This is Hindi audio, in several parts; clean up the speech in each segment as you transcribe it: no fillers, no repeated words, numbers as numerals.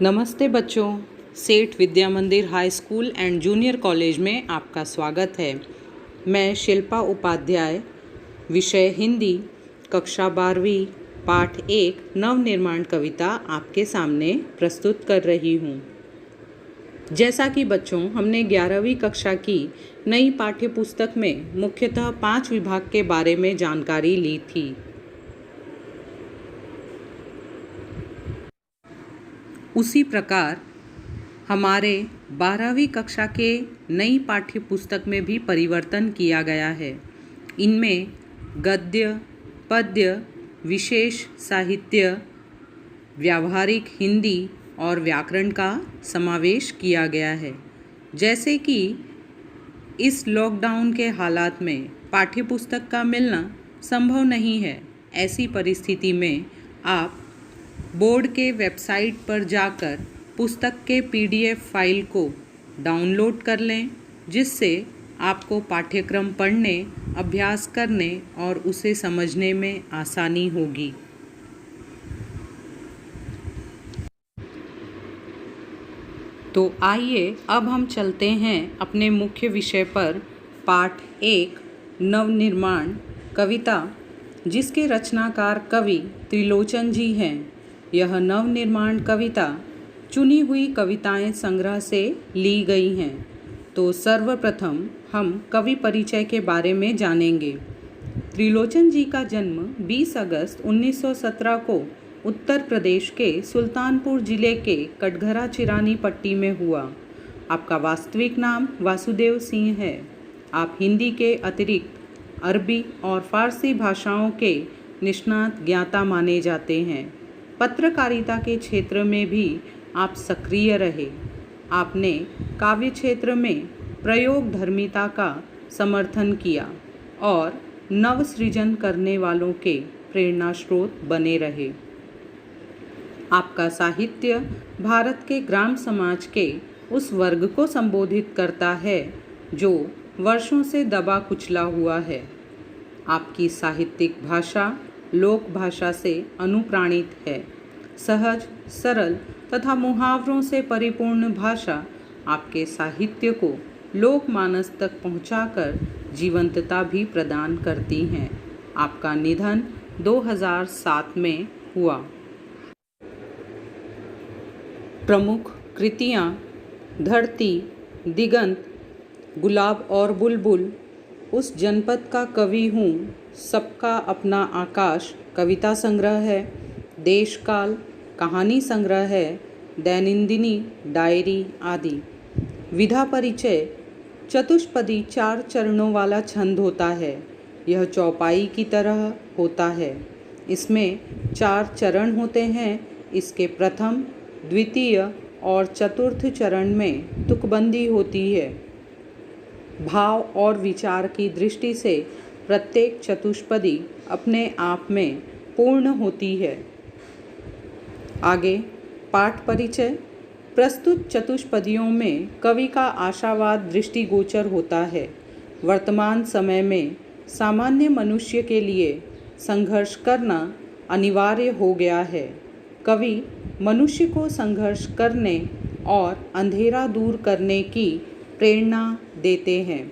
नमस्ते बच्चों, सेठ विद्या मंदिर high school and junior college में आपका स्वागत है। मैं शिल्पा उपाध्याय, विषय हिंदी, कक्षा 12वीं, पाठ 1 नवनिर्माण कविता आपके सामने प्रस्तुत कर रही हूँ। जैसा कि बच्चों हमने 11वीं कक्षा की नई पाठ्य पुस्तक में मुख्यतः 5 विभाग के बारे में जानकारी ली थी। उसी प्रकार हमारे 12वीं कक्षा के नई पाठ्य पुस्तक में भी परिवर्तन किया गया है। इनमें गद्य, पद्य, विशेष साहित्य, व्यावहारिक हिंदी और व्याकरण का समावेश किया गया है। जैसे कि इस लॉकडाउन के हालात में पाठ्य पुस्तक का मिलना संभव नहीं है। ऐसी परिस्थिति में आप बोर्ड के वेबसाइट पर जाकर पुस्तक के PDF फाइल को डाउनलोड कर लें, जिससे आपको पाठ्यक्रम पढ़ने, अभ्यास करने और उसे समझने में आसानी होगी। तो आइए अब हम चलते हैं अपने मुख्य विषय पर, पाठ 1 नवनिर्माण कविता, जिसके रचनाकार कवि त्रिलोचन जी हैं। यह नवनिर्माण कविता चुनी हुई कविताएं संग्रह से ली गई हैं। तो सर्वप्रथम हम कवि परिचय के बारे में जानेंगे। त्रिलोचन जी का जन्म 20 अगस्त 1917 को उत्तर प्रदेश के सुल्तानपुर जिले के कटघरा चिरानी पट्टी में हुआ। आपका वास्तविक नाम वासुदेव सिंह है। आप हिंदी के अतिरिक्त अरबी और फारसी भाषाओं के निष्णात ज्ञाता माने जाते हैं। पत्रकारिता के क्षेत्र में भी आप सक्रिय रहे। आपने काव्य क्षेत्र में प्रयोग धर्मिता का समर्थन किया और नव सृजन करने वालों के प्रेरणा स्रोत बने रहे। आपका साहित्य भारत के ग्राम समाज के उस वर्ग को संबोधित करता है जो वर्षों से दबा कुचला हुआ है। आपकी साहित्यिक भाषा लोक भाषा से अनुप्राणित है। सहज, सरल तथा मुहावरों से परिपूर्ण भाषा आपके साहित्य को लोकमानस तक पहुंचाकर जीवंतता भी प्रदान करती हैं। आपका निधन 2007 में हुआ। प्रमुख कृतियाँ: धरती, दिगंत, गुलाब और बुलबुल, उस जनपद का कवि हूँ, सबका अपना आकाश कविता संग्रह है, देश काल कहानी संग्रह है, दैनंदिनी डायरी आदि। विधा परिचय: चतुष्पदी 4 चरणों वाला छंद होता है। यह चौपाई की तरह होता है। इसमें 4 चरण होते हैं। इसके प्रथम, द्वितीय और चतुर्थ चरण में तुकबंदी होती है। भाव और विचार की दृष्टि से प्रत्येक चतुष्पदी अपने आप में पूर्ण होती है। आगे पाठ परिचय: प्रस्तुत चतुष्पदियों में कवि का आशावाद दृष्टिगोचर होता है। वर्तमान समय में सामान्य मनुष्य के लिए संघर्ष करना अनिवार्य हो गया है। कवि मनुष्य को संघर्ष करने और अंधेरा दूर करने की प्रेरणा देते हैं।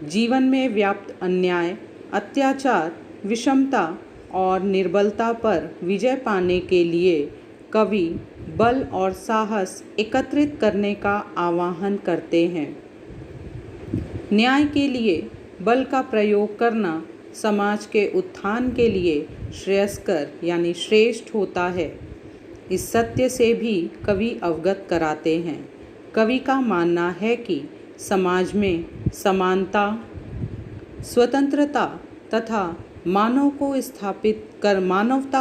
जीवन में व्याप्त अन्याय, अत्याचार, विषमता और निर्बलता पर विजय पाने के लिए कवि बल और साहस एकत्रित करने का आह्वान करते हैं। न्याय के लिए बल का प्रयोग करना समाज के उत्थान के लिए श्रेयस्कर यानी श्रेष्ठ होता है। इस सत्य से भी कवि अवगत कराते हैं। कवि का मानना है कि समाज में समानता, स्वतंत्रता तथा मानवता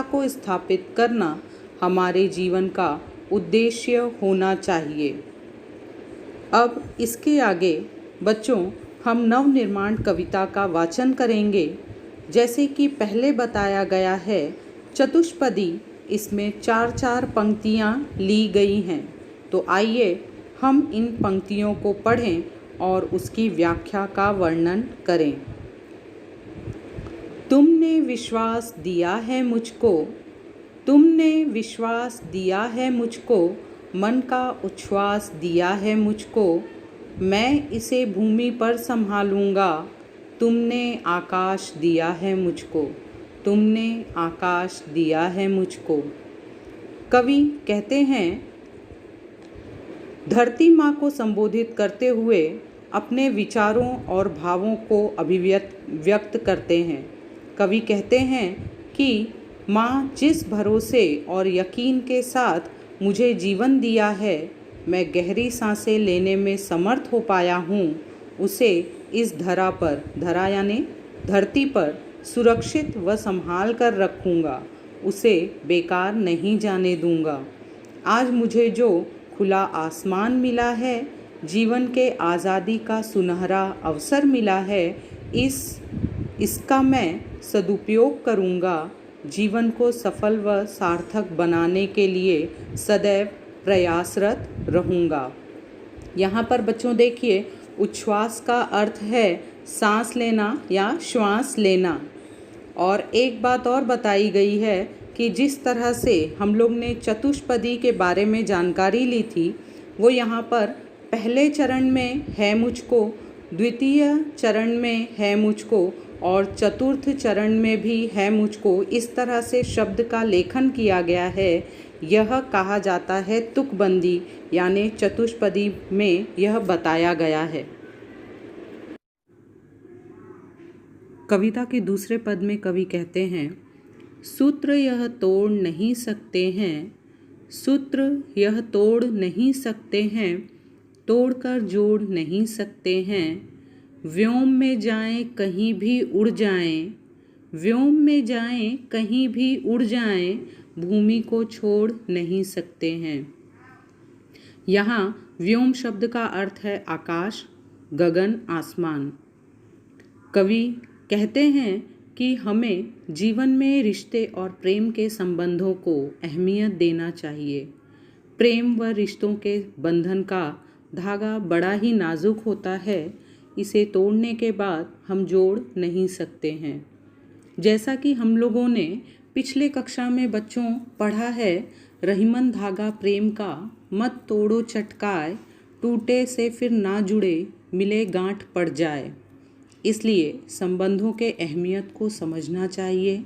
को स्थापित करना हमारे जीवन का उद्देश्य होना चाहिए। अब इसके आगे बच्चों हम नवनिर्माण कविता का वाचन करेंगे। जैसे कि पहले बताया गया है, चतुष्पदी, इसमें 4-4 पंक्तियाँ ली गई हैं। तो आइए हम इन पंक्तियों को पढ़ें और उसकी व्याख्या का वर्णन करें। तुमने विश्वास दिया है मुझको, तुमने विश्वास दिया है मुझको, मन का उच्छ्वास दिया है मुझको, मैं इसे भूमि पर संभालूंगा। तुमने आकाश दिया है मुझको, तुमने आकाश दिया है मुझको। कवि कहते हैं, धरती माँ को संबोधित करते हुए अपने विचारों और भावों को व्यक्त करते हैं। कवि कहते हैं कि माँ जिस भरोसे और यकीन के साथ मुझे जीवन दिया है, मैं गहरी सांसें लेने में समर्थ हो पाया हूँ, उसे इस धरा यानी धरती पर सुरक्षित व संभाल कर रखूँगा, उसे बेकार नहीं जाने दूँगा। आज मुझे जो खुला आसमान मिला है, जीवन के आज़ादी का सुनहरा अवसर मिला है, इसका मैं सदुपयोग करूँगा। जीवन को सफल व सार्थक बनाने के लिए सदैव प्रयासरत रहूँगा। यहाँ पर बच्चों देखिए, उच्छ्वास का अर्थ है सांस लेना या श्वास लेना। और एक बात और बताई गई है कि जिस तरह से हम लोग ने चतुष्पदी के बारे में जानकारी ली थी, वो यहाँ पर पहले चरण में है मुझको, द्वितीय चरण में है मुझको और चतुर्थ चरण में भी है मुझको। इस तरह से शब्द का लेखन किया गया है। यह कहा जाता है तुकबंदी, यानी चतुष्पदी में यह बताया गया है। कविता के दूसरे पद में कवि कहते हैं, सूत्र यह तोड़ नहीं सकते हैं, सूत्र यह तोड़ नहीं सकते हैं, तोड़कर जोड़ नहीं सकते हैं। व्योम में जाएं कहीं भी उड़ जाएं, व्योम में जाएं कहीं भी उड़ जाएं, भूमि को छोड़ नहीं सकते हैं। यहाँ व्योम शब्द का अर्थ है आकाश, गगन, आसमान। कवि कहते हैं कि हमें जीवन में रिश्ते और प्रेम के संबंधों को अहमियत देना चाहिए। प्रेम व रिश्तों के बंधन का धागा बड़ा ही नाजुक होता है, इसे तोड़ने के बाद हम जोड़ नहीं सकते हैं। जैसा कि हम लोगों ने पिछले कक्षा में बच्चों पढ़ा है, रहीमन धागा प्रेम का, मत तोड़ो चटकाए, टूटे से फिर ना जुड़े, मिले गांठ पड़ जाए। इसलिए संबंधों के अहमियत को समझना चाहिए।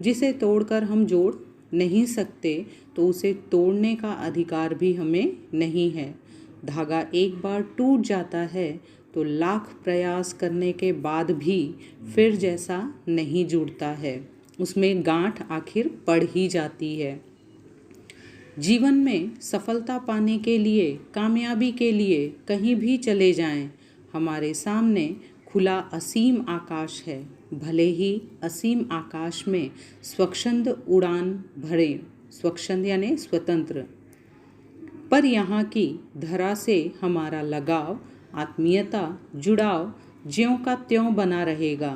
जिसे तोड़कर हम जोड़ नहीं सकते तो उसे तोड़ने का अधिकार भी हमें नहीं है। धागा एक बार टूट जाता है तो लाख प्रयास करने के बाद भी फिर जैसा नहीं जुड़ता है, उसमें गांठ आखिर पड़ ही जाती है। जीवन में सफलता पाने के लिए, कामयाबी के लिए कहीं भी चले जाएं, हमारे सामने खुला असीम आकाश है। भले ही असीम आकाश में स्वच्छंद उड़ान भरें, स्वच्छंद यानी स्वतंत्र, पर यहाँ की धरा से हमारा लगाव, आत्मीयता, जुड़ाव ज्यों का त्यों बना रहेगा।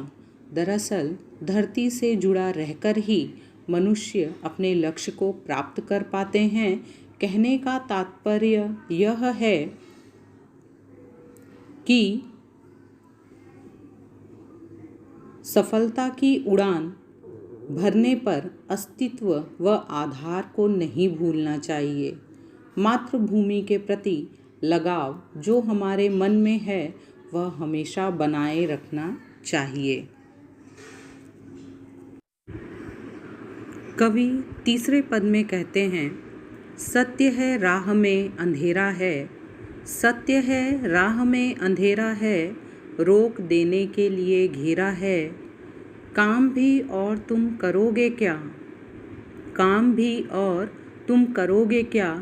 दरअसल धरती से जुड़ा रहकर ही मनुष्य अपने लक्ष्य को प्राप्त कर पाते हैं। कहने का तात्पर्य यह है कि सफलता की उड़ान भरने पर अस्तित्व व आधार को नहीं भूलना चाहिए। मातृभूमि के प्रति लगाव जो हमारे मन में है, वह हमेशा बनाए रखना चाहिए। कवि तीसरे पद में कहते हैं, सत्य है राह में अंधेरा है, सत्य है राह में अंधेरा है, रोक देने के लिए घेरा है। काम भी और तुम करोगे क्या, काम भी और तुम करोगे क्या,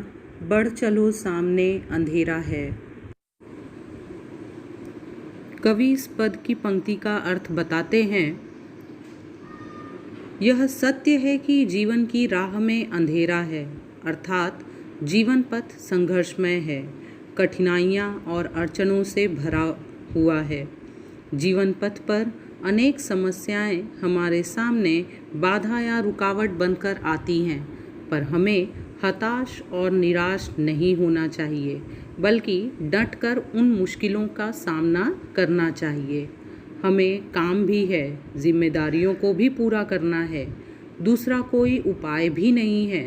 बढ़ चलो सामने अंधेरा है। कवि इस पद की पंक्ति का अर्थ बताते हैं, यह सत्य है कि जीवन की राह में अंधेरा है, अर्थात जीवन पथ संघर्षमय है, कठिनाइयाँ और अड़चनों से भरा हुआ है। जीवन पथ पर अनेक समस्याएं हमारे सामने बाधा या रुकावट बनकर आती हैं, पर हमें हताश और निराश नहीं होना चाहिए, बल्कि डटकर उन मुश्किलों का सामना करना चाहिए। हमें काम भी है, जिम्मेदारियों को भी पूरा करना है, दूसरा कोई उपाय भी नहीं है।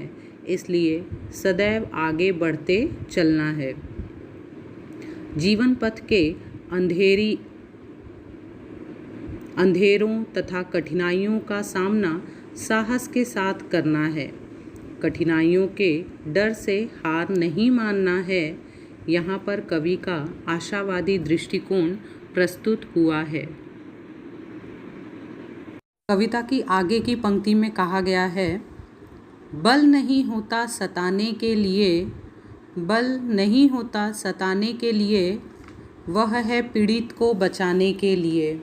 इसलिए सदैव आगे बढ़ते चलना है। जीवन पथ के अंधेरों तथा कठिनाइयों का सामना साहस के साथ करना है। कठिनाइयों के डर से हार नहीं मानना है। यहाँ पर कवि का आशावादी दृष्टिकोण प्रस्तुत हुआ है। कविता की आगे की पंक्ति में कहा गया है, बल नहीं होता सताने के लिए, बल नहीं होता सताने के लिए, वह है पीड़ित को बचाने के लिए।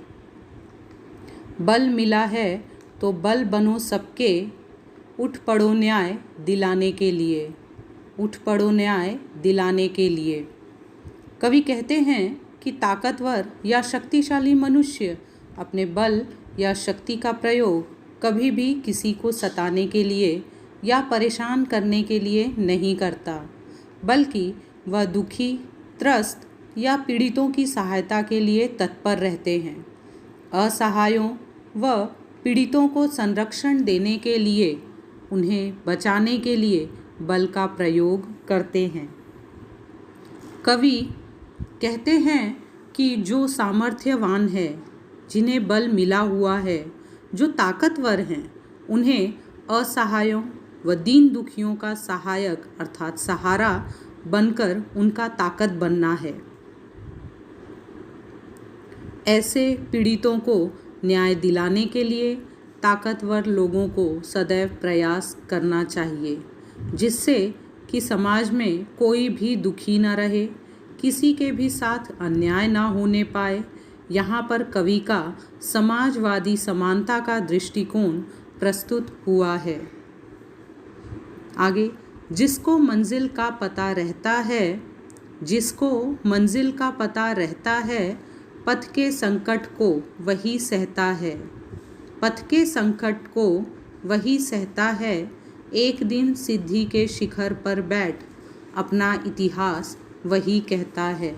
बल मिला है तो बल बनो सबके, उठ पड़ो न्याय दिलाने के लिए, उठ पड़ो न्याय दिलाने के लिए। कवि कहते हैं कि ताकतवर या शक्तिशाली मनुष्य अपने बल या शक्ति का प्रयोग कभी भी किसी को सताने के लिए या परेशान करने के लिए नहीं करता, बल्कि वह दुखी, त्रस्त या पीड़ितों की सहायता के लिए तत्पर रहते हैं। असहायों व पीड़ितों को संरक्षण देने के लिए, उन्हें बचाने के लिए बल का प्रयोग करते हैं। कवि कहते हैं कि जो सामर्थ्यवान है, जिन्हें बल मिला हुआ है, जो ताकतवर हैं, उन्हें असहायों व दीन दुखियों का सहायक अर्थात सहारा बनकर उनका ताकत बनना है। ऐसे पीड़ितों को न्याय दिलाने के लिए ताकतवर लोगों को सदैव प्रयास करना चाहिए, जिससे कि समाज में कोई भी दुखी न रहे, किसी के भी साथ अन्याय ना होने पाए। यहाँ पर कवि का समाजवादी समानता का दृष्टिकोण प्रस्तुत हुआ है। आगे, जिसको मंजिल का पता रहता है, जिसको मंजिल का पता रहता है, पथ के संकट को वही सहता है, पथ के संकट को वही सहता है। एक दिन सिद्धि के शिखर पर बैठ अपना इतिहास वही कहता है।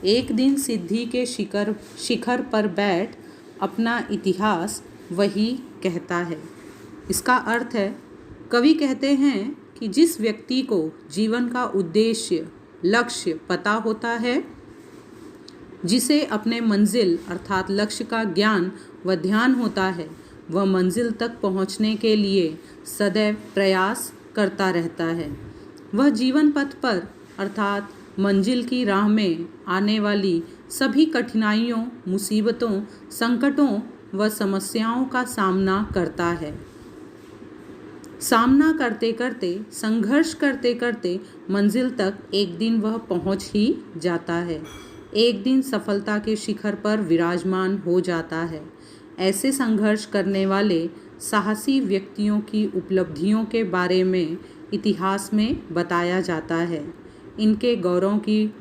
एक दिन सिद्धि के शिखर पर बैठ अपना इतिहास वही कहता है। इसका अर्थ है, कवि कहते हैं कि जिस व्यक्ति को जीवन का उद्देश्य, लक्ष्य पता होता है, जिसे अपने मंजिल अर्थात लक्ष्य का ज्ञान व ध्यान होता है, वह मंजिल तक पहुंचने के लिए सदैव प्रयास करता रहता है। वह जीवन पथ पर अर्थात मंजिल की राह में आने वाली सभी कठिनाइयों, मुसीबतों, संकटों व समस्याओं का सामना करता है। सामना करते करते, संघर्ष करते करते मंजिल तक एक दिन वह पहुंच ही जाता है। एक दिन सफलता के शिखर पर विराजमान हो जाता है। ऐसे संघर्ष करने वाले साहसी व्यक्तियों की उपलब्धियों के बारे में इतिहास में बताया जाता है। इनके गौरव की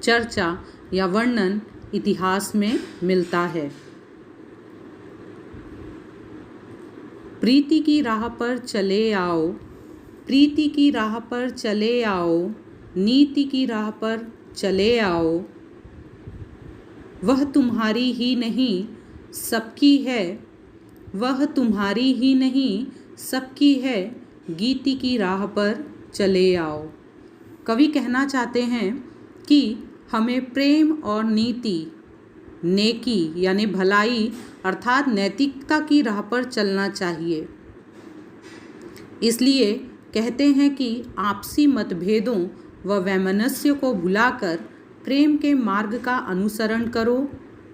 चर्चा या वर्णन इतिहास में मिलता है। प्रीति की राह पर चले आओ, प्रीति की राह पर चले आओ, नीति की राह पर चले आओ, वह तुम्हारी ही नहीं सबकी है, वह तुम्हारी ही नहीं सबकी है, गीति की राह पर चले आओ। कवि कहना चाहते हैं कि हमें प्रेम और नीति, नेकी यानी भलाई अर्थात नैतिकता की राह पर चलना चाहिए। इसलिए कहते हैं कि आपसी मतभेदों व वैमनस्य को भुलाकर प्रेम के मार्ग का अनुसरण करो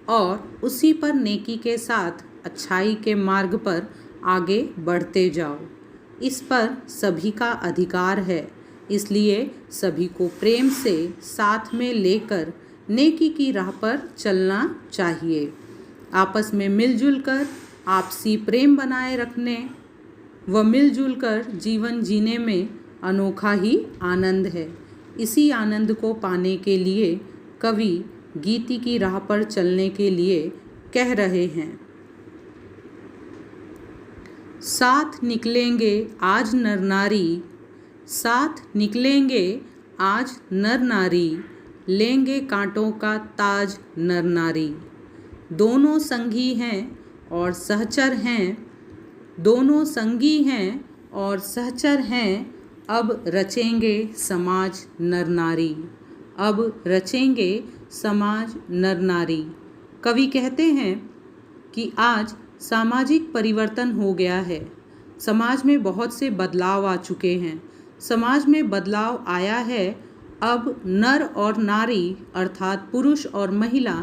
और उसी पर नेकी के साथ अच्छाई के मार्ग पर आगे बढ़ते जाओ। इस पर सभी का अधिकार है, इसलिए सभी को प्रेम से साथ में लेकर नेकी की राह पर चलना चाहिए। आपस में मिलजुल कर आपसी प्रेम बनाए रखने व मिलजुल कर जीवन जीने में अनोखा ही आनंद है। इसी आनंद को पाने के लिए कवि गीति की राह पर चलने के लिए कह रहे हैं। साथ निकलेंगे आज नर नारी, साथ निकलेंगे आज नर नारी, लेंगे कांटों का ताज नर नारी। दोनों संगी हैं और सहचर हैं, दोनों संगी हैं और सहचर हैं, अब रचेंगे समाज नर नारी। अब रचेंगे समाज नर नारी। कवि कहते हैं कि आज सामाजिक परिवर्तन हो गया है। समाज में बहुत से बदलाव आ चुके हैं। समाज में बदलाव आया है। अब नर और नारी अर्थात पुरुष और महिला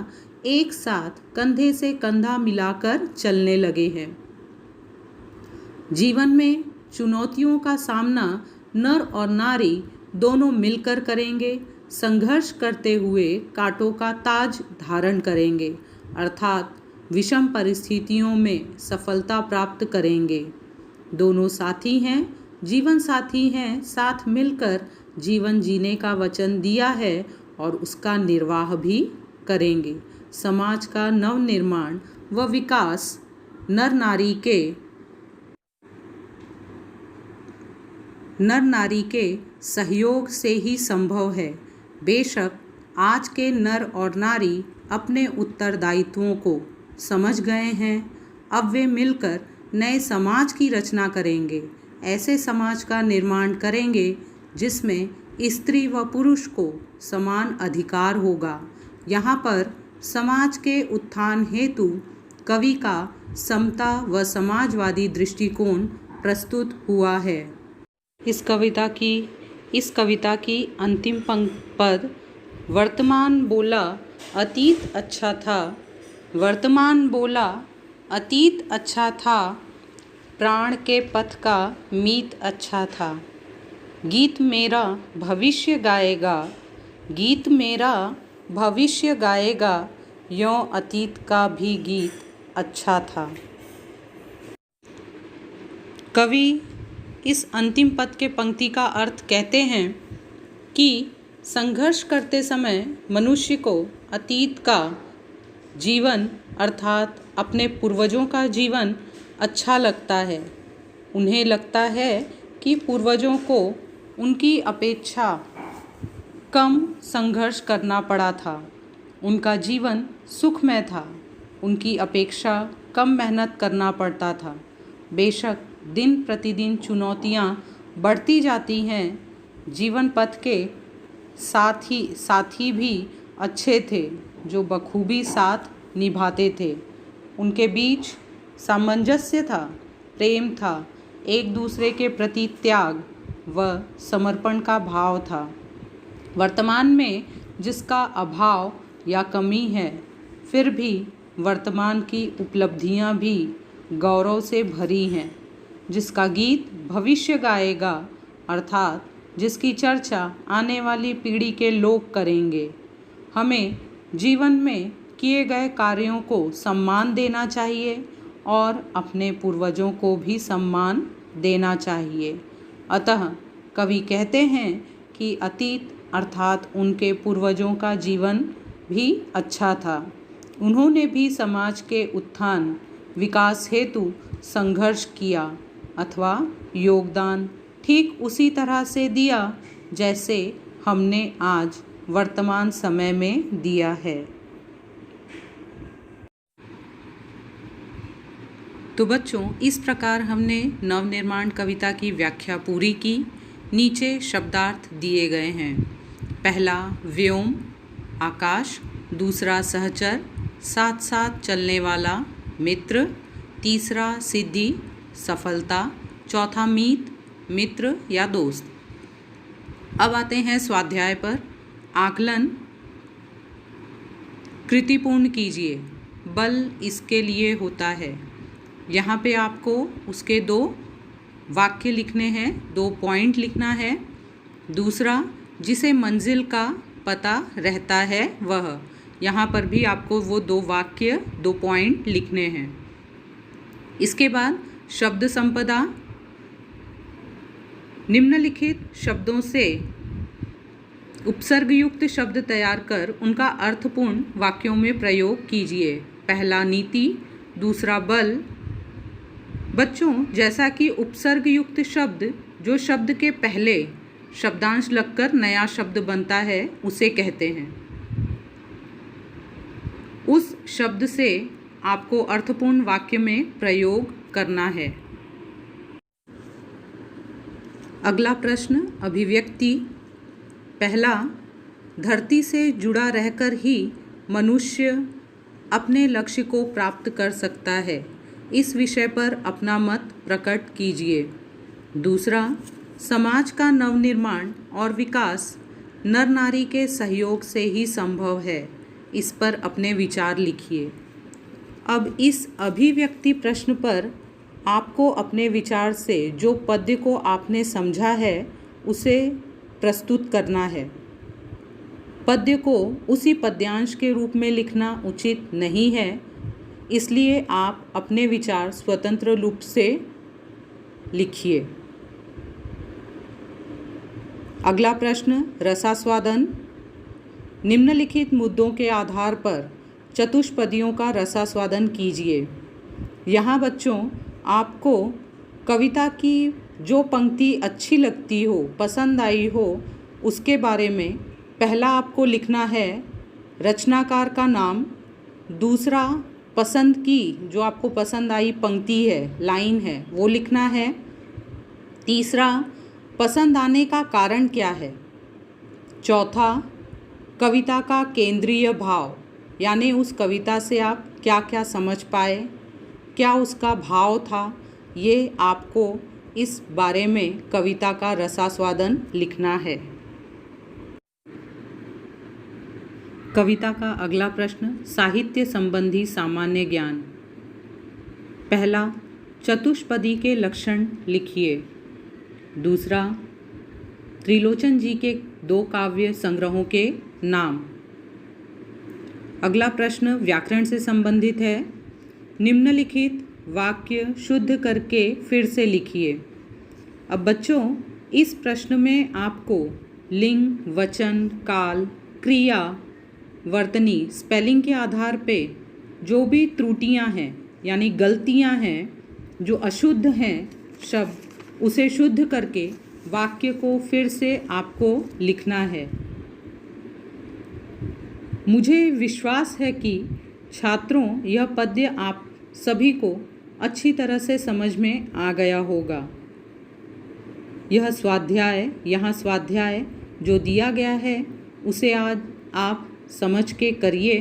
एक साथ कंधे से कंधा मिलाकर चलने लगे हैं। जीवन में चुनौतियों का सामना नर और नारी दोनों मिलकर करेंगे। संघर्ष करते हुए कांटों का ताज धारण करेंगे, अर्थात विषम परिस्थितियों में सफलता प्राप्त करेंगे। दोनों साथी हैं, जीवन साथी हैं, साथ मिलकर जीवन जीने का वचन दिया है और उसका निर्वाह भी करेंगे। समाज का नवनिर्माण व विकास नर नारी के सहयोग से ही संभव है। बेशक आज के नर और नारी अपने उत्तरदायित्वों को समझ गए हैं। अब वे मिलकर नए समाज की रचना करेंगे। ऐसे समाज का निर्माण करेंगे जिसमें स्त्री व पुरुष को समान अधिकार होगा। यहाँ पर समाज के उत्थान हेतु कवि का समता व समाजवादी दृष्टिकोण प्रस्तुत हुआ है। इस कविता की अंतिम पद वर्तमान बोला अतीत अच्छा था, वर्तमान बोला अतीत अच्छा था, प्राण के पथ का मीत अच्छा था। गीत मेरा भविष्य गाएगा, गीत मेरा भविष्य गाएगा, यों अतीत का भी गीत अच्छा था। कवि इस अंतिम पद के पंक्ति का अर्थ कहते हैं कि संघर्ष करते समय मनुष्य को अतीत का जीवन अर्थात अपने पूर्वजों का जीवन अच्छा लगता है। उन्हें लगता है कि पूर्वजों को उनकी अपेक्षा कम संघर्ष करना पड़ा था, उनका जीवन सुखमय था, उनकी अपेक्षा कम मेहनत करना पड़ता था। बेशक दिन प्रतिदिन चुनौतियाँ बढ़ती जाती हैं। जीवन पथ के साथी भी अच्छे थे जो बखूबी साथ निभाते थे। उनके बीच सामंजस्य था, प्रेम था, एक दूसरे के प्रति त्याग व समर्पण का भाव था। वर्तमान में जिसका अभाव या कमी है, फिर भी वर्तमान की उपलब्धियां भी गौरव से भरी हैं। जिसका गीत भविष्य गाएगा अर्थात जिसकी चर्चा आने वाली पीढ़ी के लोग करेंगे। हमें जीवन में किए गए कार्यों को सम्मान देना चाहिए और अपने पूर्वजों को भी सम्मान देना चाहिए। अतः कवि कहते हैं कि अतीत अर्थात उनके पूर्वजों का जीवन भी अच्छा था। उन्होंने भी समाज के उत्थान विकास हेतु संघर्ष किया अथवा योगदान ठीक उसी तरह से दिया जैसे हमने आज वर्तमान समय में दिया है। तो बच्चों, इस प्रकार हमने नवनिर्माण कविता की व्याख्या पूरी की। नीचे शब्दार्थ दिए गए हैं। पहला व्योम आकाश, दूसरा सहचर साथ साथ चलने वाला मित्र, तीसरा सिद्धि सफलता, चौथा मीत मित्र या दोस्त। अब आते हैं स्वाध्याय पर। आकलन कृतिपूर्ण कीजिए। बल इसके लिए होता है। यहाँ पे आपको उसके 2 वाक्य लिखने हैं, 2 पॉइंट लिखना है। दूसरा, जिसे मंजिल का पता रहता है वह, यहाँ पर भी आपको वो 2 वाक्य 2 पॉइंट लिखने हैं। इसके बाद शब्द संपदा, निम्नलिखित शब्दों से उपसर्गयुक्त शब्द तैयार कर उनका अर्थपूर्ण वाक्यों में प्रयोग कीजिए। पहला नीति, दूसरा बल। बच्चों, जैसा कि उपसर्गयुक्त शब्द जो शब्द के पहले शब्दांश लगकर नया शब्द बनता है उसे कहते हैं। उस शब्द से आपको अर्थपूर्ण वाक्य में प्रयोग करना है। अगला प्रश्न अभिव्यक्ति। पहला, धरती से जुड़ा रहकर ही मनुष्य अपने लक्ष्य को प्राप्त कर सकता है। इस विषय पर अपना मत प्रकट कीजिए। दूसरा, समाज का नवनिर्माण और विकास नर नारी के सहयोग से ही संभव है। इस पर अपने विचार लिखिए। अब इस अभिव्यक्ति प्रश्न पर आपको अपने विचार से जो पद्य को आपने समझा है उसे प्रस्तुत करना है। पद्य को उसी पद्यांश के रूप में लिखना उचित नहीं है, इसलिए आप अपने विचार स्वतंत्र रूप से लिखिए। अगला प्रश्न रसास्वादन। निम्नलिखित मुद्दों के आधार पर चतुष्पदियों का रसास्वादन कीजिए। यहाँ बच्चों आपको कविता की जो पंक्ति अच्छी लगती हो, पसंद आई हो, उसके बारे में पहला आपको लिखना है रचनाकार का नाम। दूसरा, पसंद की जो आपको पसंद आई पंक्ति है, लाइन है, वो लिखना है। तीसरा, पसंद आने का कारण क्या है। चौथा, कविता का केंद्रीय भाव, यानी उस कविता से आप क्या क्या समझ पाए, क्या उसका भाव था, ये आपको इस बारे में कविता का रसास्वादन लिखना है। कविता का अगला प्रश्न साहित्य संबंधी सामान्य ज्ञान। पहला, चतुष्पदी के लक्षण लिखिए। दूसरा, त्रिलोचन जी के 2 काव्य संग्रहों के नाम। अगला प्रश्न व्याकरण से संबंधित है। निम्नलिखित वाक्य शुद्ध करके फिर से लिखिए। अब बच्चों इस प्रश्न में आपको लिंग, वचन, काल, क्रिया, वर्तनी, स्पेलिंग के आधार पे जो भी त्रुटियां हैं यानी गलतियां हैं, जो अशुद्ध हैं शब्द, उसे शुद्ध करके वाक्य को फिर से आपको लिखना है। मुझे विश्वास है कि छात्रों यह पद्य आप सभी को अच्छी तरह से समझ में आ गया होगा। यह स्वाध्याय जो दिया गया है उसे आज आप समझ के करिए।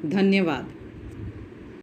धन्यवाद।